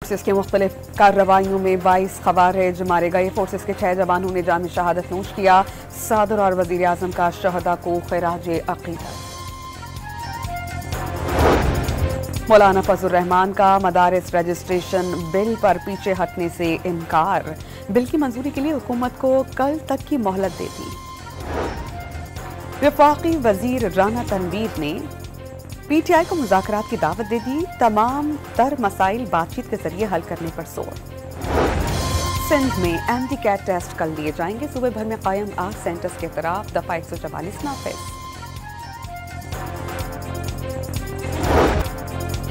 Forces के मुख्तलिफ कार्रवाइयों में 22 खवारिज मारे गए। फोर्सेस के 6 जवानों ने जाम शहादत नोश किया। सदर और वजीर आजम का शहदा को खिराज अकीदत। मौलाना फजल रहमान का मदारिस रजिस्ट्रेशन बिल पर पीछे हटने से इनकार। बिल की मंजूरी के लिए हुकूमत को कल तक की मोहलत दे दी। वफाकी वजीर राना तनवीर ने PTI को मुज़ाकरात की दावत दे दी। तमाम तर मसाइल बातचीत के जरिए हल करने पर जोर। सिंध में एंटी कैट टेस्ट कल लिए जाएंगे। सूबे भर में कायम 8 सेंटर्स के खिलाफ दफा 144 नाफिज।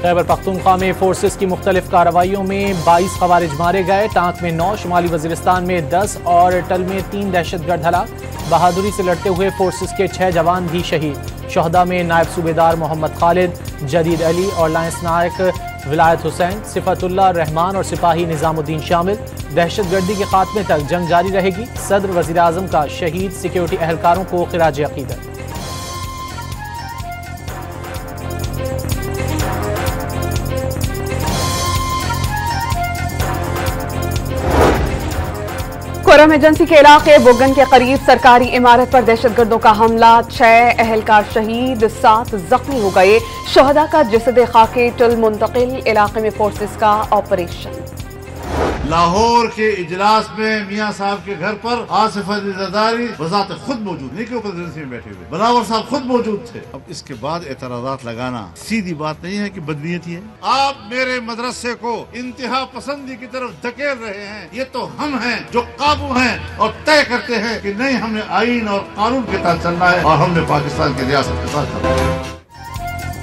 खैबर पख्तूनख्वा में फोर्सेस की मुख्तलिफ कार्रवाइयों में 22 खवारिज मारे गए। टांक में 9, शुमाली वजीरिस्तान में 10 और टल में 3 दहशतगर्द हलाक। बहादुरी से लड़ते हुए फोर्सेस के 6 जवान भी शहीद। शहदा में नायब सूबेदार मोहम्मद खालिद, जदीद अली और लायंस नायक विलायत हुसैन, सिफतुल्लाह रहमान और सिपाही निजामुद्दीन शामिल। दहशतगर्दी के खात्मे तक जंग जारी रहेगी। सदर वजीर आजम का शहीद सिक्योरिटी एहलकारों को खिराज अकीदत। कोरम एजेंसी के इलाके बोगन के करीब सरकारी इमारत पर दहशतगर्दों का हमला। 6 एहलकार शहीद, 7 जख्मी हो गए। शहदा का जिसद खाके टल मुंतकिल। इलाके में फोर्सेस का ऑपरेशन। लाहौर के इजलास में मियाँ साहब के घर पर आसिफ अली जरदारी वजात खुद मौजूद, नहीं कि ऊपर एजेंसी में बैठे हुए, बलावर साहब खुद मौजूद थे। अब इसके बाद एतराजात लगाना सीधी बात नहीं है कि बदनीयती है। आप मेरे मदरसे को इंतहा पसंदी की तरफ धकेल रहे हैं। ये तो हम हैं जो काबू हैं और तय करते हैं कि नहीं, हमने आईन और कानून के तहत चलना है और हमने पाकिस्तान की रियासत के साथ चलना है।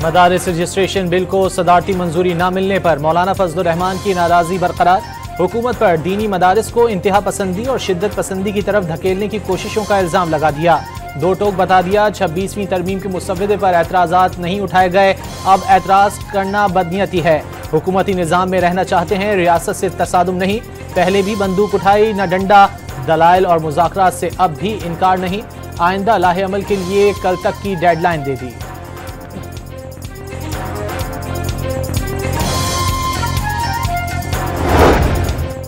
मदारिस रजिस्ट्रेशन बिल को सदारती मंजूरी न मिलने पर मौलाना फजल रहमान की नाराजगी बरकरार। हुकूमत पर दीनी मदारिस को इंतहा पसंदी और शिद्दत पसंदी की तरफ धकेलने की कोशिशों का इल्जाम लगा दिया। दो टोक बता दिया। 26वीं तरमीम के मुसव्वदे पर एतराज़ात नहीं उठाए गए। अब एतराज़ करना बदनीयती है। हुकूमती निज़ाम में रहना चाहते हैं, रियासत से तसादुम नहीं। पहले भी बंदूक उठाई, न डंडा। दलाइल और मुज़ाकरात से अब भी इनकार नहीं। आइंदा लाहे अमल के लिए कल तक की डेडलाइन दे दी।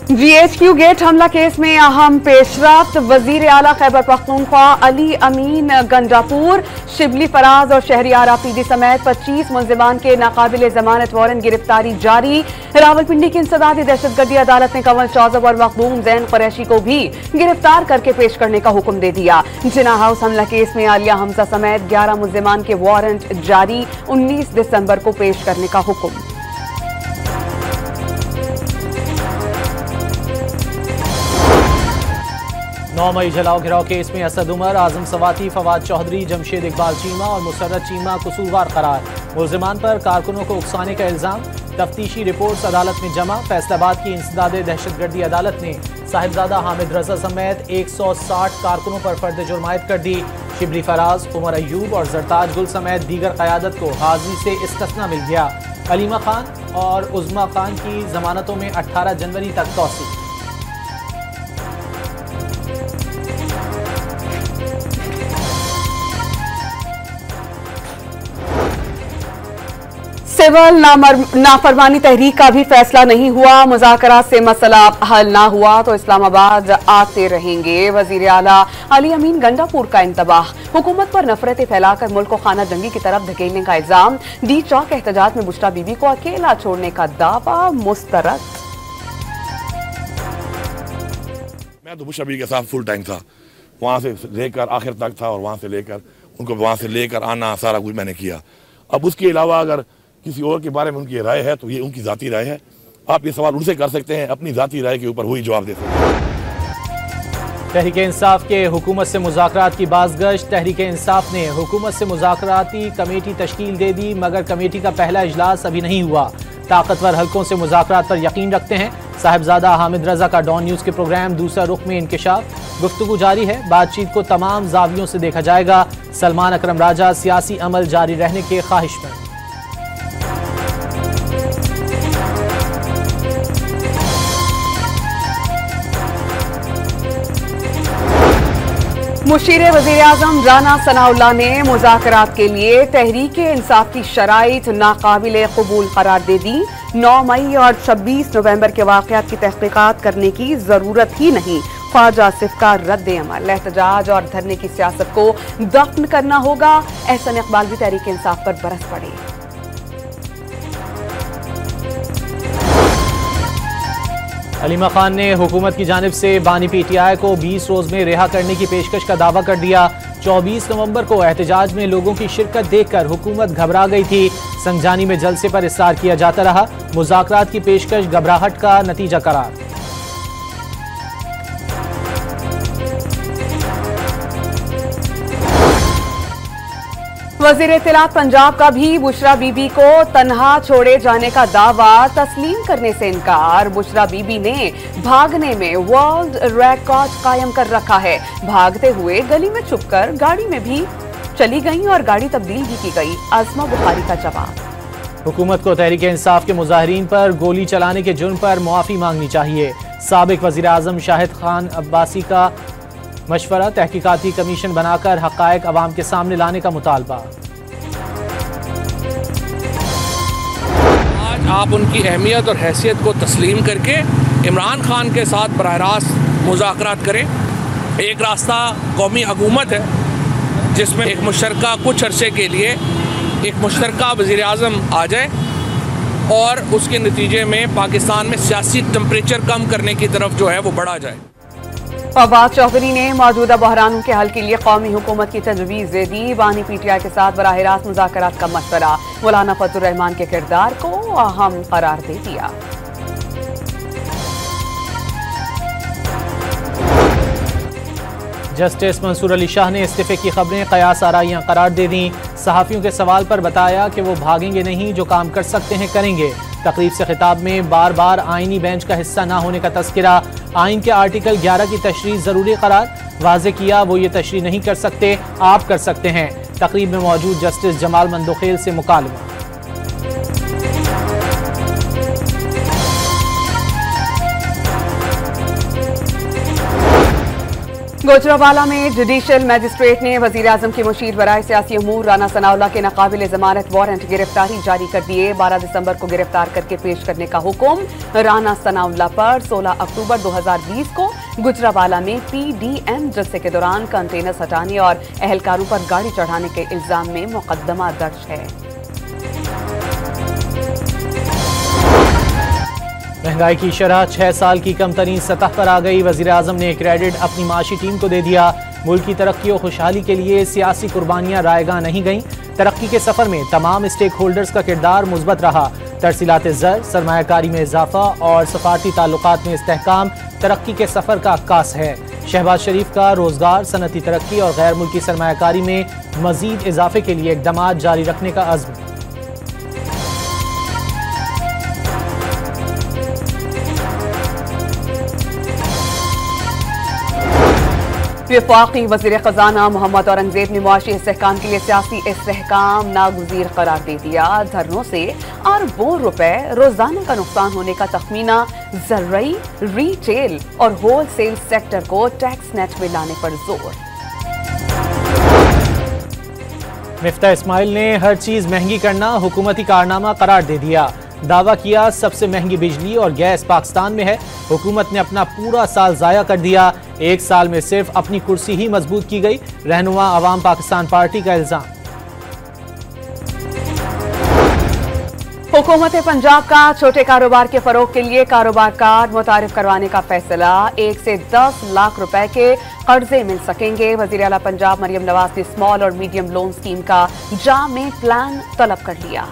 GHQ गेट हमला केस में अहम पेशरफ्त। वजीर आला खैबर पख्तूनख्वा अली अमीन गंडापुर, शिबली फराज और शहरियार आफरीदी समेत 25 मुल्जिमान के नाकाबिल जमानत वारंट गिरफ्तारी जारी। रावलपिंडी की इंसदादी दहशतगर्दी अदालत ने कंवल शौजब और मखदूम जैन कुरैशी को भी गिरफ्तार करके पेश करने का हुक्म दे दिया। जिना हाउस हमला केस में आलिया हमजा समेत 11 मुल्जिमान के वारंट जारी। 19 दिसंबर को पेश करने का हुक्म। 9 मई जलाओ घिराव केस में असद उमर, आजम सवाती, फवाद चौधरी, जमशेद इकबाल चीमा और मुसर्रत चीमा कसूरवार करार। मुल्जिमान पर कारकुनों को उकसाने का इल्जाम। तफ्तीशी रिपोर्ट्स अदालत में जमा। फैसलाबाद की इंसदादे दहशतगर्दी अदालत ने साहिबजादा हामिद रजा समेत 160 कारकुनों पर फर्द जुर्म आयद कर दी। शिबली फराज, उमर अयूब और जरताज गुल समेत दीगर क़यादत को हाजिरी से इस्तिस्ना मिल गया। अलीमा खान और उज़मा खान की जमानतों में 18 जनवरी तक तौसीक। सिविल नाफरमानी तहरीक का भी फैसला नहीं हुआ। मुज़ाकरात से मसला हल ना हुआ तो इस्लामाबाद आते रहेंगे। वजीर आला अली अमीन गंडापुर का इंतबाह। हुकूमत पर नफरतें फैलाकर मुल्क को खाना जंगी की तरफ धकेलने का इल्जाम। डी चौक एहतजाज में बुश्रा बीबी को अकेला छोड़ने का दावा मुस्तरद। मैं तो बुश्रा बीबी के साथ फुल टाइम था, वहां से लेकर आखिर तक था और वहां से लेकर आना सारा कुछ मैंने किया। अब उसके अलावा अगर किसी और के बारे में उनकी राय है तो ये उनकी जाती राय है। आप ये सवाल उनसे कर सकते हैं, अपनी जाती राय के ऊपर वही जवाब दे सकते हैं। तहरीक इंसाफ के हुकूमत से मुज़ाकरात की बाज़गश्त। तहरीक इंसाफ ने हुकूमत से मुज़ाकराती कमेटी तश्कील दे दी, मगर कमेटी का पहला इजलास अभी नहीं हुआ। ताकतवर हलकों से मुज़ाकरात पर यकीन रखते हैं। साहिबजादा हामिद रजा का डॉन न्यूज़ के प्रोग्राम दूसरा रुख में इंकिशाफ। गुफ्तगू जारी है। बातचीत को तमाम जावियों से देखा जाएगा। सलमान अकरम राजा सियासी अमल जारी रहने के ख्वाहिशमंद। मुशीर वज़ीर आज़म राना सनाउल्लाह ने मुज़ाकरात के लिए तहरीक इंसाफ की शराइत नाकाबिल कबूल करार दे दी। 9 मई और 26 नवंबर के वाकयात की तहकीकात करने की जरूरत ही नहीं। ख्वाजा आसिफ का रद्द अमल, एहतजाज और धरने की सियासत को दफन करना होगा। एहसन इकबाल भी तहरीक इंसाफ पर बरस पड़े। अलीमा खान ने हुकूमत की जानिब से बानी पीटीआई को 20 रोज में रिहा करने की पेशकश का दावा कर दिया। 24 नवंबर को एहतजाज में लोगों की शिरकत देखकर हुकूमत घबरा गई थी। संजानी में जलसे पर इस्सार किया जाता रहा। मुज़ाकरात की पेशकश घबराहट का नतीजा करार। वज़ीर इत्तलात पंजाब का भी बुशरा बीबी को तन्हा छोड़े जाने का दावा तस्लीम करने से इनकार। बुशरा बीबी ने भागने में वर्ल्ड रिकॉर्ड कायम कर रखा है। भागते हुए गली में छुपकर गाड़ी में भी चली गई और गाड़ी तब्दील भी की गई। अज़मा बुखारी का जवाब। हुकूमत को तहरीक इंसाफ के मुजाहिरीन पर गोली चलाने के जुर्म पर मुआफी मांगनी चाहिए। साबिक वज़ीर आज़म शाहिद खान अब्बासी का मशवरा, तहकीकाती कमीशन बनाकर हक़ाइक़ अवाम के सामने लाने का मुतालबा। आज आप उनकी अहमियत और हैसियत को तस्लीम करके इमरान खान के साथ बराह रास्त मुज़ाकरात करें। एक रास्ता कौमी हुकूमत है जिसमें एक मुश्तरका कुछ अरसे के लिए एक मुश्तरका वज़ीर आज़म आ जाए और उसके नतीजे में पाकिस्तान में सियासी टेम्परेचर कम करने की तरफ जो है वो बढ़ा जाए। फवाद चौधरी ने मौजूदा बहरानों के हल के लिए कौमी हुकूमत की तजवीज़ दे दी। बानी पीटीआई के साथ बराह रास्त मुज़ाकरात का मशवरा। मौलाना फजलुर रहमान के किरदार को अहम करार दे दिया। जस्टिस मंसूर अली शाह ने इस्तीफे की खबरें कयास आराइयां करार दे दी। सहाफ़ियों के सवाल पर बताया कि वो भागेंगे नहीं, जो काम कर सकते हैं करेंगे। तकरीब से खिताब में बार बार आइनी बेंच का हिस्सा न होने का तस्करा। आइन के आर्टिकल 11 की तशरीह जरूरी करार। वाज़े किया वो ये तशरीह नहीं कर सकते, आप कर सकते हैं। तकरीब में मौजूद जस्टिस जमाल मंदोखेल से मुकालमा। गुजरावाला में जुडिशियल मजिस्ट्रेट ने वजीर आजम के मुशीर बराए सियासी अमूर राना सनाउल्लाह के नाकाबिल जमानत वारंट गिरफ्तारी जारी कर दिए। 12 दिसंबर को गिरफ्तार करके पेश करने का हुक्म। राना सनाउल्लाह पर 16 अक्टूबर 2020 को गुजरावाला में PDM जलसे के दौरान कंटेनर्स हटाने और एहलकारों पर गाड़ी चढ़ाने के इल्जाम में मुकदमा दर्ज है। महंगाई की शरह 6 साल की कम तरीन सतह पर आ गई। वज़ीर आज़म ने क्रेडिट अपनी माशी टीम को दे दिया। मुल्क की तरक्की और खुशहाली के लिए सियासी कुर्बानियां रायगा नहीं गईं। तरक्की के सफर में तमाम स्टेक होल्डर्स का किरदार मुस्बत रहा। तरसीलात ज़र, सरमायाकारी में इजाफा और सफारती ताल्लुकात में इस्तेहकाम तरक्की के सफर का अक्कास है। शहबाज शरीफ का रोजगार, सनती तरक्की और गैर मुल्की सरमायाकारी में मजीद इजाफे के लिए इक़दामात जारी रखने का अज़्म। वफाकी वज़ीर ख़ज़ाना मोहम्मद औरंगज़ेब ने मुआशी इस्तेहकाम के लिए सियासी इस्तेहकाम नागुज़ीर करार दे दिया। धरनों से अरबों रुपए रोजाना का नुकसान होने का तखमीना। ज़र्री, रिटेल और होलसेल सेक्टर को टैक्स नेट में लाने पर जोर। मिफ्ता इस्माइल ने हर चीज महंगी करना हुकूमती कारनामा करार दे दिया। दावा किया सबसे महंगी बिजली और गैस पाकिस्तान में है। हुकूमत ने अपना पूरा साल जाया कर दिया। 1 साल में सिर्फ अपनी कुर्सी ही मजबूत की गई। रहनुमा अवाम पाकिस्तान पार्टी का इल्जाम। हुकूमत पंजाब का छोटे कारोबार के फरोग के लिए कारोबार कार्ड मुतारिफ करवाने का फैसला। 1 से 10 लाख रुपए के कर्जे मिल सकेंगे। वज़ीर आला पंजाब मरियम नवाज ने स्मॉल और मीडियम लोन स्कीम का जामे प्लान तलब कर लिया।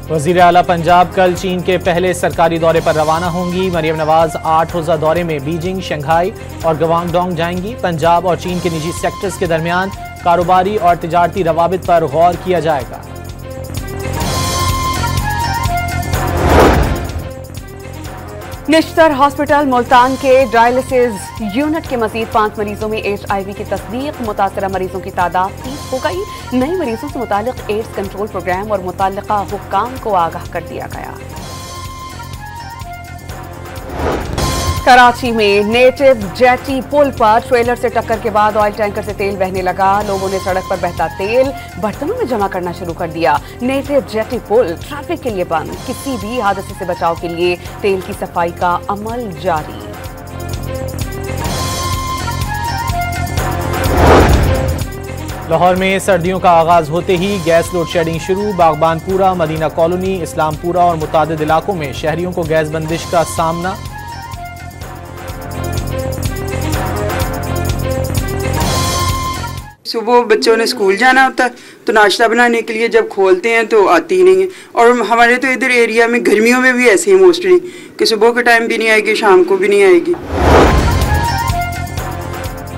वज़ीर आला पंजाब कल चीन के पहले सरकारी दौरे पर रवाना होंगी। मरियम नवाज 8 रोज़ा दौरे में बीजिंग, शंघाई और गवांगडोंग जाएंगी। पंजाब और चीन के निजी सेक्टर्स के दरमियान कारोबारी और तिजारती रवाबित पर गौर किया जाएगा। निश्तर हॉस्पिटल मुल्तान के डायलिसिस यूनिट के मजीद 5 मरीजों में HIV की तस्दीक। मुतासरा मरीजों की तादाद 30 हो गई। नए मरीजों से मुतालिक एड्स कंट्रोल प्रोग्राम और मुताल्लिका हुक्काम को आगाह कर दिया गया। कराची में नेटिव जेटी पुल पर ट्रेलर से टक्कर के बाद ऑयल टैंकर से तेल बहने लगा। लोगों ने सड़क पर बहता तेल बर्तनों में जमा करना शुरू कर दिया। नेटिव जेटी पुल ट्रैफिक के लिए बंद। किसी भी हादसे से बचाव के लिए तेल की सफाई का अमल जारी। लाहौर में सर्दियों का आगाज होते ही गैस लोड शेडिंग शुरू। बागबानपुरा, मदीना कॉलोनी, इस्लामपुरा और मुतादिद इलाकों में शहरियों को गैस बंदिश का सामना। सुबह बच्चों ने स्कूल जाना होता है तो नाश्ता बनाने के लिए जब खोलते हैं तो आती ही नहीं है। और हमारे तो इधर एरिया में गर्मियों में भी ऐसे ही मोस्टली कि सुबह के टाइम भी नहीं आएगी, शाम को भी नहीं आएगी।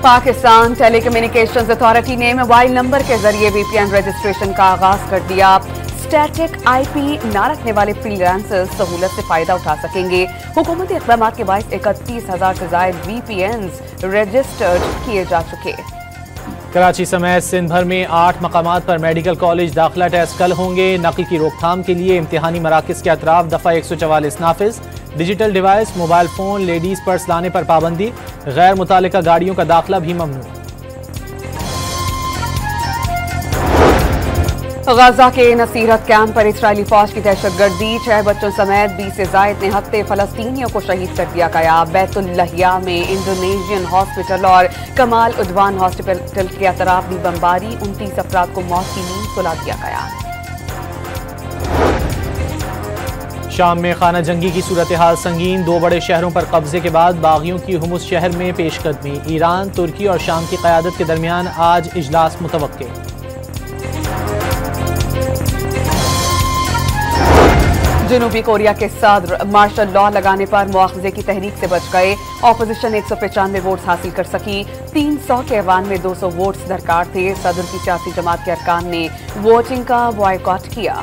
पाकिस्तान टेलीकम्युनिकेशंस अथॉरिटी ने मोबाइल नंबर के जरिए VPN रजिस्ट्रेशन का आगाज कर दिया। स्टैटिक IP न रखने वाले फ्रीलांसर्स सहूलत से फायदा उठा सकेंगे। हुकूमती इक़दाम के बायस 31,000 से ज्यादा VPNs रजिस्टर्ड किए जा चुके। कराची समेत सिंध भर में 8 मकामात पर मेडिकल कॉलेज दाखिला टेस्ट कल होंगे। नकल की रोकथाम के लिए इम्तिहानी मराकज़ के अतराफ दफ़ा 144 नाफिज। Digital device, mobile phone, ladies purse लाने पर पाबंदी। गैर मुतालिका गाड़ियों का दाखिला भी ममनू। गजा के नसीरत कैंप पर इजरायली फौज की दहशतगर्दी। 6 बच्चों समेत 20 से ज्यादा निहत्ते फलस्तीनियों को शहीद कर दिया गया। बैतुल लहिया में इंडोनेशियन हॉस्पिटल और कमाल उद्वान हॉस्पिटल के अतराफ भी बमबारी। 29 अफराद को मौत की नींद सुला दिया गया। शाम में खाना जंगी की सूरत हाल संगीन। 2 बड़े शहरों पर कब्जे के बाद बागियों की हुमुस शहर में पेशकदमी। ईरान, तुर्की और शाम की क़यादत के दरमियान आज इजलास मुतवक्के। जनूबी कोरिया के सदर मार्शल लॉ लगाने पर मुआवजे की तहरीक से बच गए। ऑपोजिशन 195 वोट्स हासिल कर सकी। 300 के ऐवान में 200 वोट्स दरकार थे। सदर की सियासी जमात के अरकान ने वोटिंग का बॉयकॉट किया।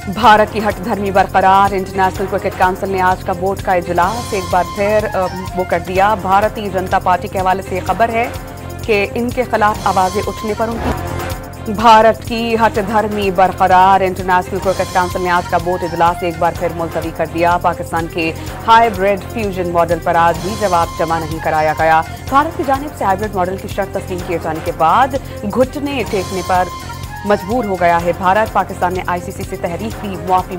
भारत की हठधर्मी बरकरार। इंटरनेशनल क्रिकेट काउंसिल ने आज का बोर्ड का इजलास एक बार फिर वो कर दिया। भारतीय जनता पार्टी के हवाले से खबर है कि इनके खिलाफ आवाजें उठने पर उनकी भारत की हठधर्मी बरकरार। इंटरनेशनल क्रिकेट काउंसिल ने आज का बोर्ड इजलास एक बार फिर मुलतवी कर दिया। पाकिस्तान के हाइब्रिड फ्यूजन मॉडल पर आज भी जवाब जमा नहीं कराया गया। भारत की जानिब से हाइब्रिड मॉडल की शर्त तस्लीम किए जाने के बाद घुटने टेकने पर मजबूर हो गया है भारत। पाकिस्तान ने ICC से तहरीक की मुआफी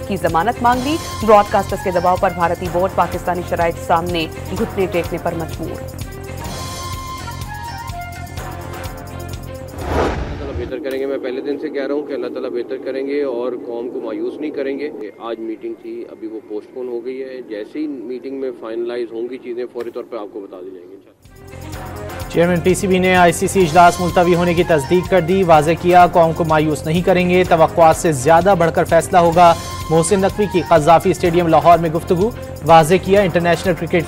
की जमानत मांग ली। ब्रॉडकास्टर्स के दबाव पर भारतीय बोर्ड पाकिस्तानी शराइत सामने घुटने टेकने पर मजबूर। बेहतर करेंगे। मैं पहले दिन से कह रहा हूँ कि अल्लाह ताला बेहतर करेंगे और कौम को मायूस नहीं करेंगे। आज मीटिंग थी, अभी वो पोस्टपोन हो गई है। जैसे ही मीटिंग में फाइनलाइज होंगी चीज़ें फौरी तौर पर आपको बता दी जाएंगी। चेयरमैन PCB ने ICC इजलास मुलतवी होने की तस्दीक कर दी। वाज़ेह किया कौम को मायूस नहीं करेंगे, तवक्कुआत से ज्यादा बढ़कर फैसला होगा। मोहसिन नकवी की क़ज़ाफ़ी स्टेडियम लाहौर में गुफ्तगू। वाज़ेह किया इंटरनेशनल क्रिकेट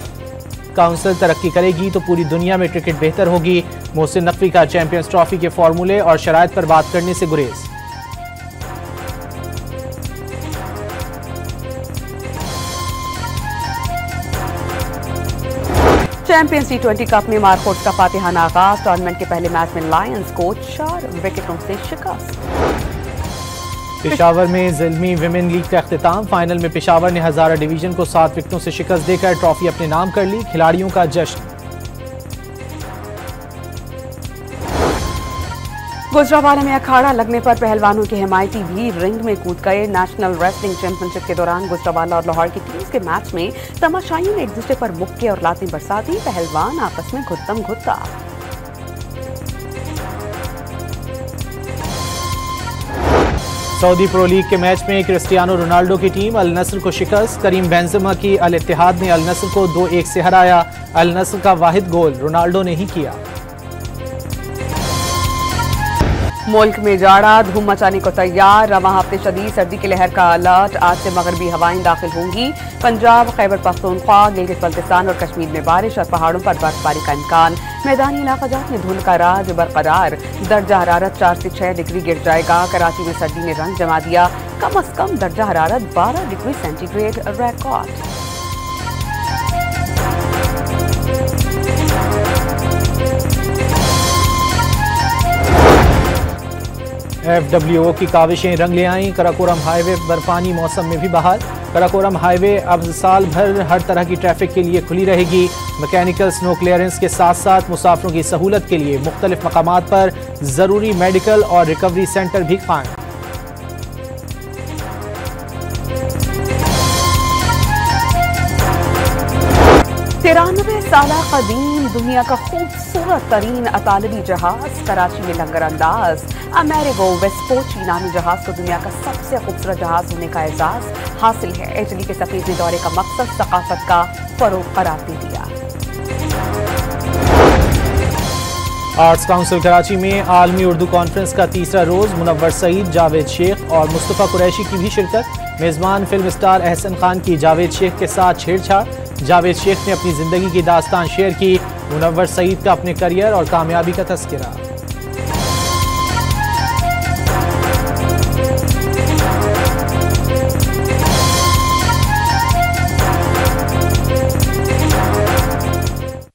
काउंसिल तरक्की करेगी तो पूरी दुनिया में क्रिकेट बेहतर होगी। मोहसिन नकवी का चैंपियंस ट्रॉफी के फार्मूले और शराइत पर बात करने से गुरेज। चैंपियंस T20 कप में मारकोट का फातिहाना आगाज। टूर्नामेंट के पहले मैच में लायंस को 4 विकेटों से शिकस्त। पेशावर में ज़िल्मी विमेन लीग का अख्तिताम। फाइनल में पेशावर ने हज़ारा डिवीजन को 7 विकेटों से शिकस्त देकर ट्रॉफी अपने नाम कर ली। खिलाड़ियों का जश्न। गुजरावाला में अखाड़ा लगने पर पहलवानों के हिमायती भी रिंग में कूद गए। नेशनल रेसलिंग चैंपियनशिप के दौरान गुजरावाला और लाहौर की टीम्स के मैच में तमाशाइयों ने एक दूसरे पर मुक्के और लातें बरसा दी। पहलवान आपस में घुत्तम घुत्ता। सऊदी प्रो लीग के मैच में क्रिस्टियानो रोनाल्डो की टीम अल नस्र को शिकस्त। करीम बेंजेमा की अल इत्तेहाद ने अल नस्र को 2-1 से हराया। अल नस्र का वाहिद गोल रोनाल्डो ने ही किया। मुल्क में जाड़ा धूम मचाने को तैयार। रवां हफ्ते शदीद सर्दी की लहर का अलर्ट। आज से मगरबी हवाएं दाखिल होंगी। पंजाब, खैबर पख्तूनख्वा, गिलगित बल्तिस्तान और कश्मीर में बारिश और पहाड़ों पर बर्फबारी का इम्कान। मैदानी इलाकाजात में धुंध का राज बरकरार। दर्जा हरारत 4 से 6 डिग्री गिर जाएगा। कराची में सर्दी ने रंग जमा दिया। कम अज कम दर्जा हरारत 12 डिग्री सेंटीग्रेड रिकॉर्ड। FWO की काविशें रंग ले आईं। कराकोरम हाईवे बर्फानी मौसम में भी बहाल। कराकोरम हाईवे अब साल भर हर तरह की ट्रैफिक के लिए खुली रहेगी। मैकेनिकल स्नो क्लियरेंस के साथ साथ मुसाफिरों की सहूलत के लिए मुख्तलिफ मकामात पर जरूरी मेडिकल और रिकवरी सेंटर भी कायम। तिरानवे साल कदीम दुनिया का खूबसूरत तरीन अतालवी जहाज कराची में लंगर अंदाज अमेरिगो वेस्पोची नामी जहाज को दुनिया का सबसे खूबसूरत जहाज होने का एजाज हासिल है। इटली के सफेदी दौरे का मकसद सकाफत का फरोग करार दे दिया। आर्ट्स काउंसिल कराची में आलमी उर्दू कॉन्फ्रेंस का तीसरा रोज मुनव्वर सईद, जावेद शेख और मुस्तफ़ा कुरैशी की भी शिरकत। मेजबान फिल्म स्टार अहसन खान की जावेद शेख के साथ छेड़छाड़। जावेद शेख ने अपनी जिंदगी की दास्तान शेयर की। मुनव्वर सईद का अपने करियर और कामयाबी का तज़किरा।